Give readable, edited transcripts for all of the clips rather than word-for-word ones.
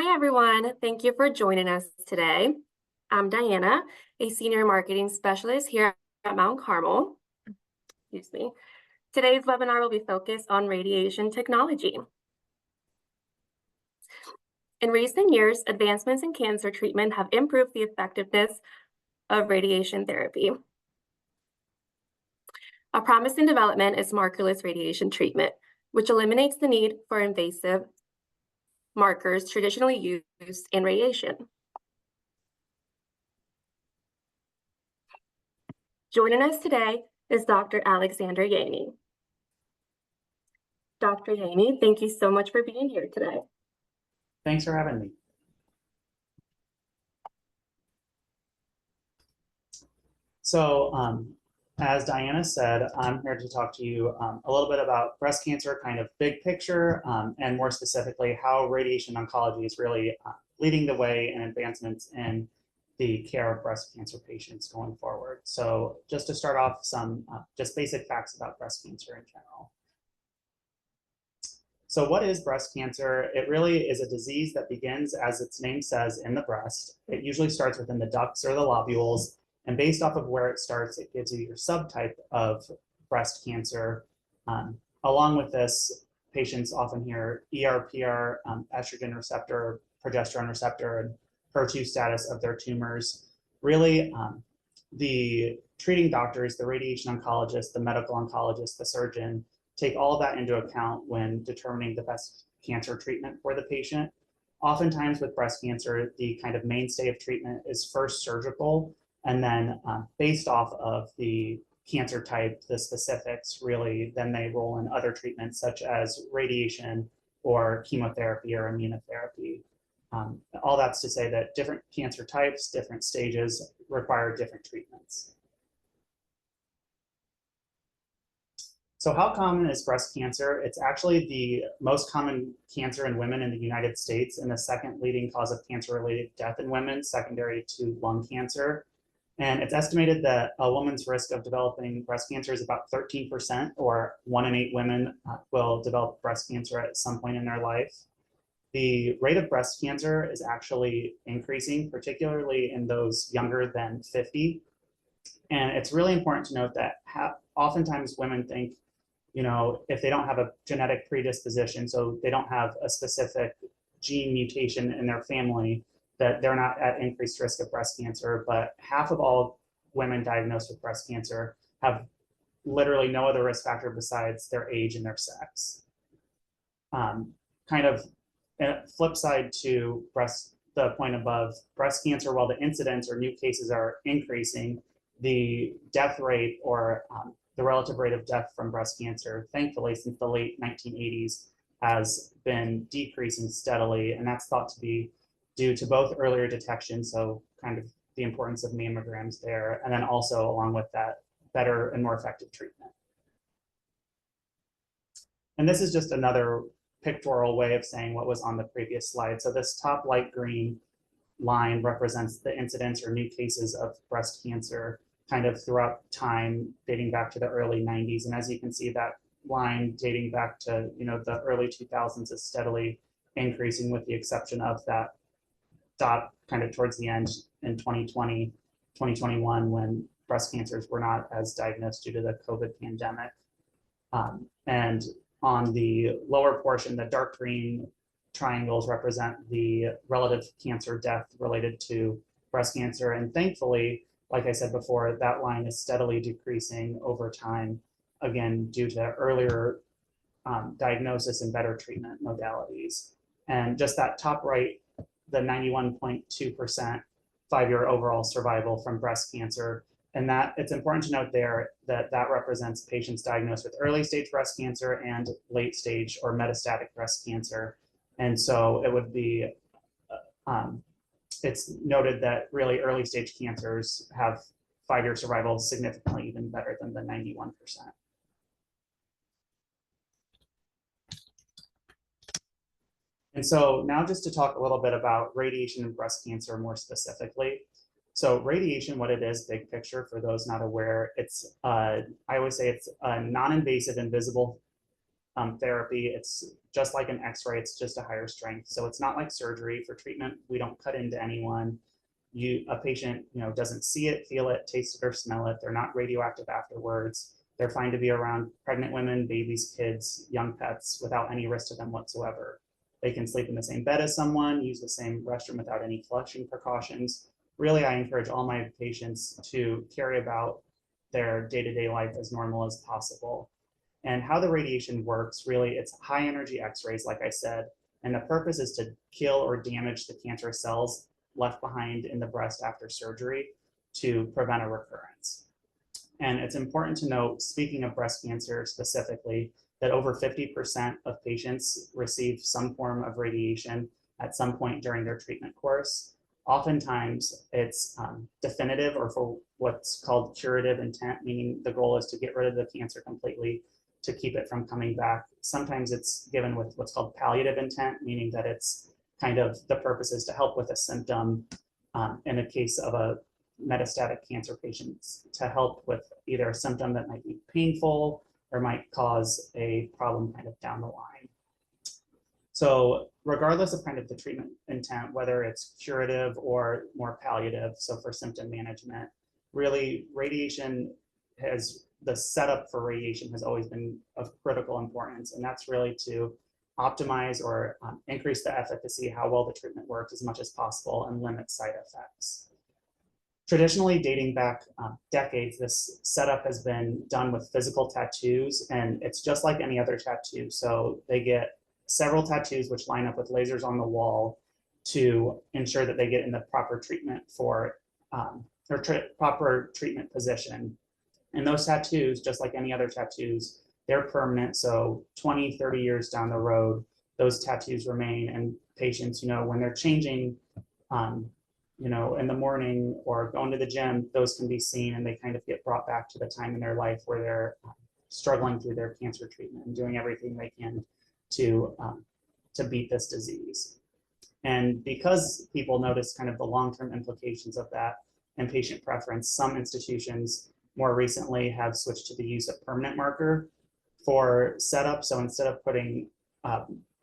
Hi, everyone. Thank you for joining us today. I'm Diana, a senior marketing specialist here at Mount Carmel. Excuse me. Today's webinar will be focused on radiation technology. In recent years, advancements in cancer treatment have improved the effectiveness of radiation therapy. A promising development is markerless radiation treatment, which eliminates the need for invasive markers traditionally used in radiation. Joining us today is Dr. Alexander Yaney. Dr. Yaney, thank you so much for being here today. Thanks for having me. So as Diana said, I'm here to talk to you a little bit about breast cancer, kind of big picture, and more specifically, how radiation oncology is really leading the way in advancements in the care of breast cancer patients going forward. So just to start off, some just basic facts about breast cancer in general. So what is breast cancer? It really is a disease that begins, as its name says, in the breast. It usually starts within the ducts or the lobules, and based off of where it starts, it gives you your subtype of breast cancer. Along with this, patients often hear ER/PR, estrogen receptor, progesterone receptor, and HER2 status of their tumors. Really, the treating doctors, the radiation oncologist, the medical oncologist, the surgeon, take all of that into account when determining the best cancer treatment for the patient. Oftentimes with breast cancer, the kind of mainstay of treatment is first surgical, and then based off of the cancer type, the specifics, really, then they roll in other treatments such as radiation or chemotherapy or immunotherapy. All that's to say that different cancer types, different stages require different treatments. So how common is breast cancer? It's actually the most common cancer in women in the United States and the second leading cause of cancer-related death in women, secondary to lung cancer. And it's estimated that a woman's risk of developing breast cancer is about 13%, or 1 in 8 women will develop breast cancer at some point in their life. The rate of breast cancer is actually increasing, particularly in those younger than 50. And it's really important to note that oftentimes women think, you know, if they don't have a genetic predisposition, so they don't have a specific gene mutation in their family, that they're not at increased risk of breast cancer. But half of all women diagnosed with breast cancer have literally no other risk factor besides their age and their sex. Kind of a flip side to the point above, breast cancer, while the incidence or new cases are increasing, the death rate or the relative rate of death from breast cancer, thankfully, since the late 1980s, has been decreasing steadily. And that's thought to be due to both earlier detection, so kind of the importance of mammograms there, and then also along with that, better and more effective treatment. And this is just another pictorial way of saying what was on the previous slide. So this top light green line represents the incidence or new cases of breast cancer kind of throughout time, dating back to the early 90s. And as you can see, that line dating back to, you know, the early 2000s is steadily increasing, with the exception of that dot kind of towards the end in 2020, 2021, when breast cancers were not as diagnosed due to the COVID pandemic. And on the lower portion, the dark green triangles represent the relative cancer death related to breast cancer. And thankfully, like I said before, that line is steadily decreasing over time, again, due to earlier diagnosis and better treatment modalities. And just that top right, the 91.2% 5-year overall survival from breast cancer. And that it's important to note there that that represents patients diagnosed with early stage breast cancer and late stage or metastatic breast cancer. And so it would be, it's noted that really early stage cancers have 5-year survival significantly even better than the 91%. And so now just to talk a little bit about radiation and breast cancer more specifically. So radiation, what it is, big picture, for those not aware, it's, I always say it's a non-invasive, invisible therapy. It's just like an X-ray, it's just a higher strength. So it's not like surgery. For treatment, we don't cut into anyone. A patient, doesn't see it, feel it, taste it, or smell it. They're not radioactive afterwards. They're fine to be around pregnant women, babies, kids, young pets without any risk to them whatsoever. They can sleep in the same bed as someone, use the same restroom without any flushing precautions. Really, I encourage all my patients to carry about their day-to-day life as normal as possible. And how the radiation works, really, it's high energy X-rays, like I said, and the purpose is to kill or damage the cancerous cells left behind in the breast after surgery to prevent a recurrence. And it's important to note, speaking of breast cancer specifically, that over 50% of patients receive some form of radiation at some point during their treatment course. Oftentimes it's definitive or for what's called curative intent, meaning the goal is to get rid of the cancer completely, to keep it from coming back. Sometimes it's given with what's called palliative intent, meaning that it's kind of the purpose is to help with a symptom in a case of a metastatic cancer patient, to help with either a symptom that might be painful or might cause a problem kind of down the line. So regardless of kind of the treatment intent, whether it's curative or more palliative, so for symptom management, really the setup for radiation has always been of critical importance, and that's really to optimize or increase the efficacy, how well the treatment works as much as possible, and limit side effects. Traditionally, dating back decades, this setup has been done with physical tattoos, and it's just like any other tattoo. So they get several tattoos which line up with lasers on the wall to ensure that they get in the proper treatment proper treatment position. And those tattoos, just like any other tattoos, they're permanent. So 20, 30 years down the road, those tattoos remain, and patients, when they're changing, in the morning or going to the gym, those can be seen, and they kind of get brought back to the time in their life where they're struggling through their cancer treatment and doing everything they can to beat this disease. And because people notice kind of the long-term implications of that and patient preference, some institutions more recently have switched to the use of permanent marker for setup. So instead of putting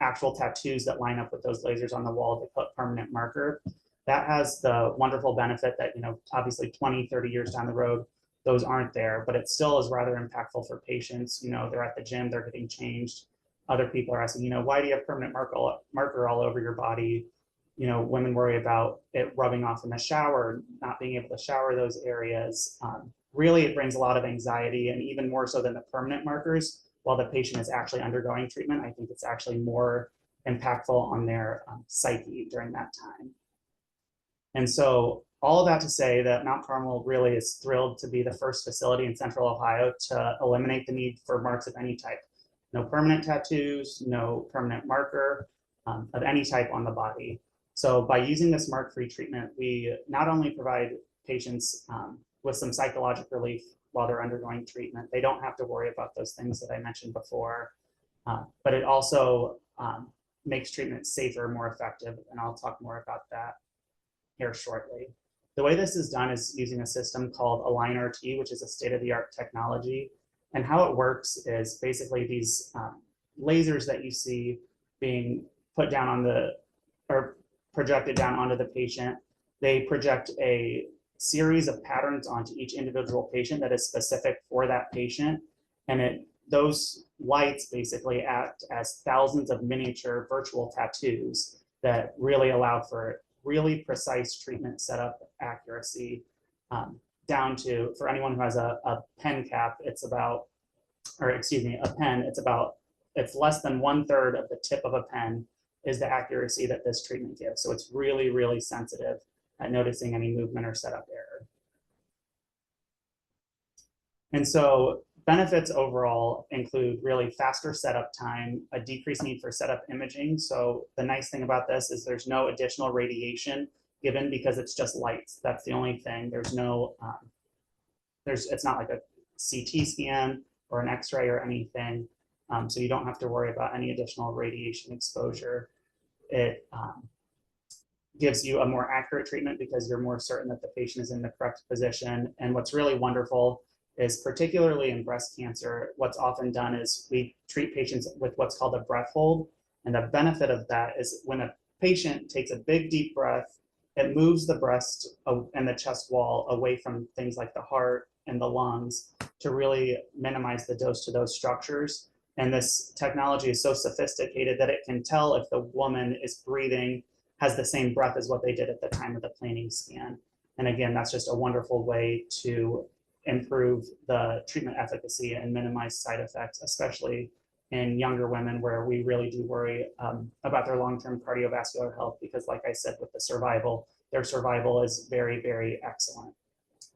actual tattoos that line up with those lasers on the wall, they put permanent marker. That has the wonderful benefit that, obviously 20, 30 years down the road, those aren't there, but it still is rather impactful for patients. They're at the gym, they're getting changed. Other people are asking, why do you have permanent marker all over your body? Women worry about it rubbing off in the shower, not being able to shower those areas. Really, it brings a lot of anxiety, and even more so than the permanent markers, while the patient is actually undergoing treatment, I think it's actually more impactful on their psyche during that time. And so all of that to say that Mount Carmel really is thrilled to be the first facility in Central Ohio to eliminate the need for marks of any type. No permanent tattoos, no permanent marker of any type on the body. So by using this mark-free treatment, we not only provide patients with some psychological relief while they're undergoing treatment, they don't have to worry about those things that I mentioned before, but it also makes treatment safer, more effective, and I'll talk more about that here shortly. The way this is done is using a system called AlignRT, which is a state-of-the-art technology. And how it works is basically these lasers that you see being put down on or projected down onto the patient. They project a series of patterns onto each individual patient that is specific for that patient. And those lights basically act as thousands of miniature virtual tattoos that really allow for really precise treatment setup accuracy, down to, for anyone who has a pen cap, it's less than 1/3 of the tip of a pen is the accuracy that this treatment gives. So it's really, really sensitive at noticing any movement or setup error. And so benefits overall include really faster setup time, a decreased need for setup imaging. So the nice thing about this is there's no additional radiation given because it's just lights. That's the only thing. There's no, it's not like a CT scan or an X-ray or anything. So you don't have to worry about any additional radiation exposure. It gives you a more accurate treatment because you're more certain that the patient is in the correct position. And what's really wonderful is particularly in breast cancer, what's often done is we treat patients with what's called a breath hold. And the benefit of that is when a patient takes a big, deep breath, it moves the breast and the chest wall away from things like the heart and the lungs to really minimize the dose to those structures. And this technology is so sophisticated that it can tell if the woman is breathing, has the same breath as what they did at the time of the planing scan. And again, that's just a wonderful way to improve the treatment efficacy and minimize side effects, especially in younger women where we really do worry about their long-term cardiovascular health, because like I said, with the survival, their survival is very, very excellent.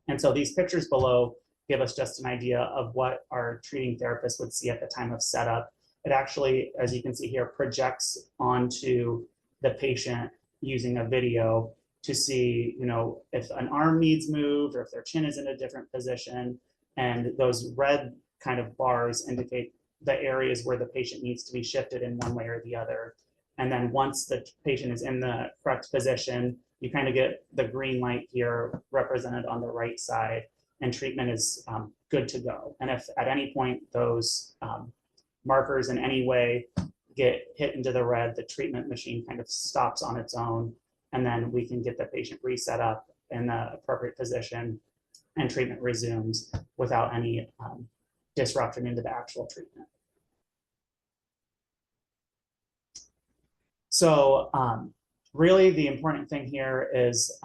And so these pictures below give us just an idea of what our treating therapist would see at the time of setup. It actually, as you can see here, projects onto the patient using a video to see, if an arm needs moved or if their chin is in a different position. And those red kind of bars indicate the areas where the patient needs to be shifted in one way or the other. And then once the patient is in the correct position, you kind of get the green light here represented on the right side, and treatment is good to go. And if at any point those markers in any way get hit into the red, the treatment machine kind of stops on its own, and then we can get the patient reset up in the appropriate position and treatment resumes without any disruption into the actual treatment. So really the important thing here is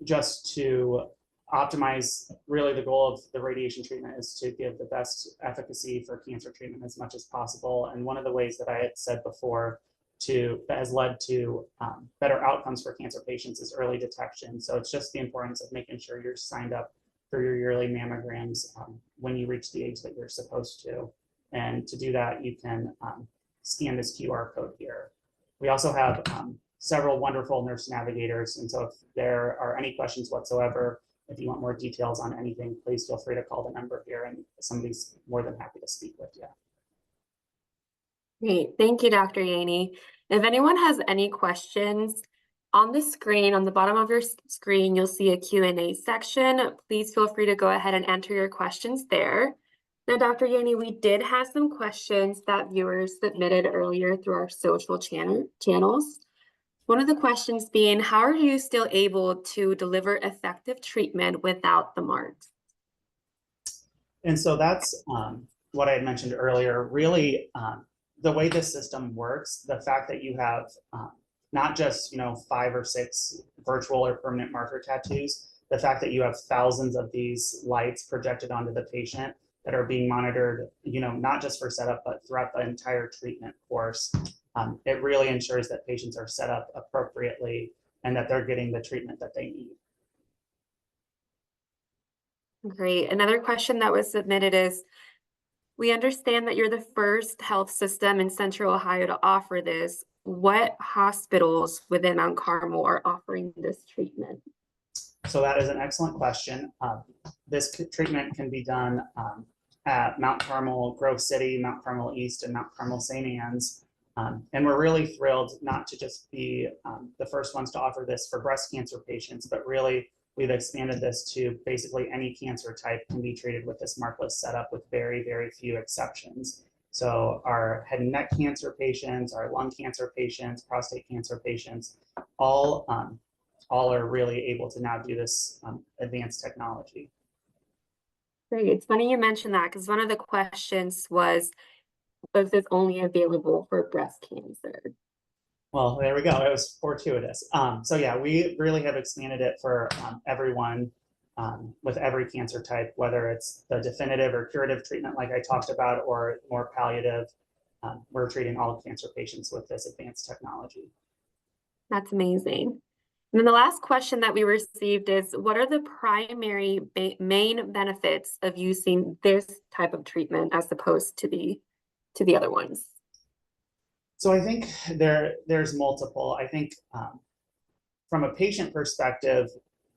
just to optimize. Really the goal of the radiation treatment is to give the best efficacy for cancer treatment as much as possible. And one of the ways that I had said before that has led to better outcomes for cancer patients is early detection. So it's just the importance of making sure you're signed up for your yearly mammograms when you reach the age that you're supposed to. And to do that, you can scan this QR code here. We also have several wonderful nurse navigators. And so if there are any questions whatsoever, if you want more details on anything, please feel free to call the number here and somebody's more than happy to speak with you. Great. Thank you, Dr. Yaney. If anyone has any questions, on the screen, on the bottom of your screen, you'll see a Q&A section. Please feel free to go ahead and enter your questions there. Now, Dr. Yaney, we did have some questions that viewers submitted earlier through our social channels. One of the questions being, how are you still able to deliver effective treatment without the marks? And so that's what I had mentioned earlier. Really, the way this system works, the fact that you have not just 5 or 6 virtual or permanent marker tattoos, the fact that you have thousands of these lights projected onto the patient that are being monitored, not just for setup, but throughout the entire treatment course. It really ensures that patients are set up appropriately and that they're getting the treatment that they need. Great. Another question that was submitted is, we understand that you're the first health system in Central Ohio to offer this. What hospitals within Mount Carmel are offering this treatment? So that is an excellent question. This treatment can be done at Mount Carmel, Grove City, Mount Carmel East, and Mount Carmel St. Anne's. And we're really thrilled not to just be the first ones to offer this for breast cancer patients, but really we've expanded this to basically any cancer type can be treated with this markless setup with very, very few exceptions. So our head and neck cancer patients, our lung cancer patients, prostate cancer patients, all are really able to now do this advanced technology. Great. It's funny you mentioned that because one of the questions was this only available for breast cancer? Well, there we go. It was fortuitous. So yeah, we really have expanded it for everyone with every cancer type, whether it's the definitive or curative treatment like I talked about, or more palliative. We're treating all cancer patients with this advanced technology. That's amazing. And then the last question that we received is, what are the primary main benefits of using this type of treatment as opposed to the other ones? So I think there's multiple. I think from a patient perspective,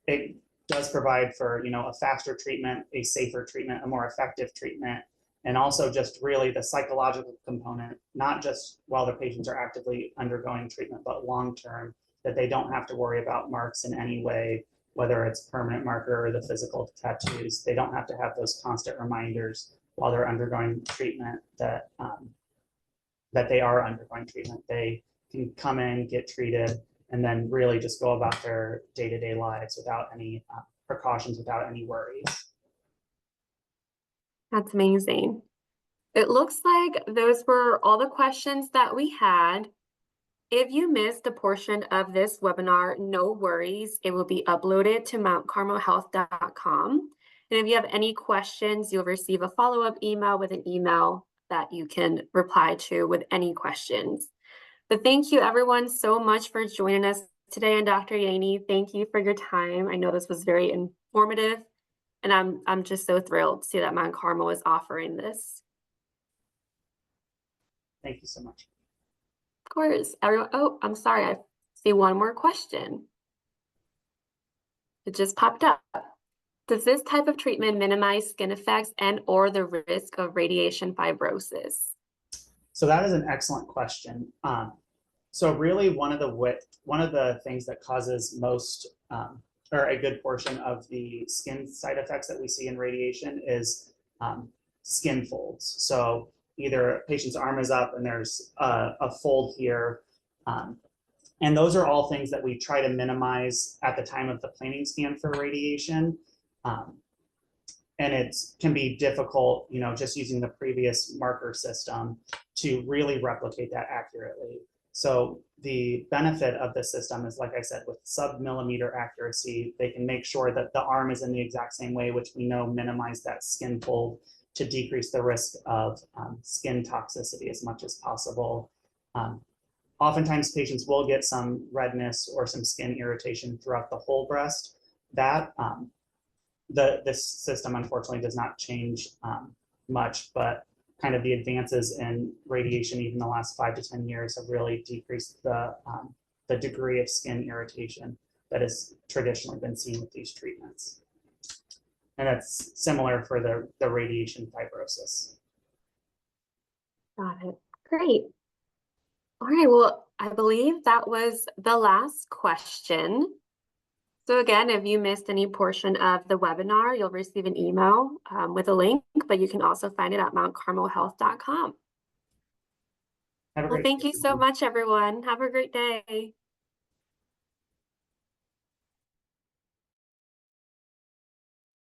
it does provide for a faster treatment, a safer treatment, a more effective treatment, and also just really the psychological component, not just while the patients are actively undergoing treatment, but long term, that they don't have to worry about marks in any way, whether it's permanent marker or the physical tattoos. They don't have to have those constant reminders while they're undergoing treatment that they are undergoing treatment. They can come in, get treated, and then really just go about their day-to-day lives without any precautions, without any worries. That's amazing. It looks like those were all the questions that we had. If you missed a portion of this webinar, no worries. It will be uploaded to mountcarmelhealth.com. And if you have any questions, you'll receive a follow-up email with an email that you can reply to with any questions. But thank you everyone so much for joining us today. And Dr. Yaney, thank you for your time. I know this was very informative, and I'm just so thrilled to see that Mount Carmel is offering this. Thank you so much. Of course, everyone. Oh, I'm sorry. I see one more question. It just popped up. Does this type of treatment minimize skin effects and or the risk of radiation fibrosis? So that is an excellent question. So really one of the things that causes most or a good portion of the skin side effects that we see in radiation is skin folds. So either a patient's arm is up and there's a fold here. And those are all things that we try to minimize at the time of the planning scan for radiation. And it can be difficult, just using the previous marker system to really replicate that accurately. So the benefit of this system is, like I said, with sub-millimeter accuracy, they can make sure that the arm is in the exact same way, which we know minimize that skin fold to decrease the risk of skin toxicity as much as possible. Oftentimes patients will get some redness or some skin irritation throughout the whole breast. That this system unfortunately does not change much, but kind of the advances in radiation, even the last 5 to 10 years, have really decreased the degree of skin irritation that has traditionally been seen with these treatments. And that's similar for the radiation fibrosis. Got it. Great. All right. Well, I believe that was the last question. So again, if you missed any portion of the webinar, you'll receive an email with a link, but you can also find it at mountcarmelhealth.com. Have a Well, great thank day, you so everyone. much, everyone. Have a great day.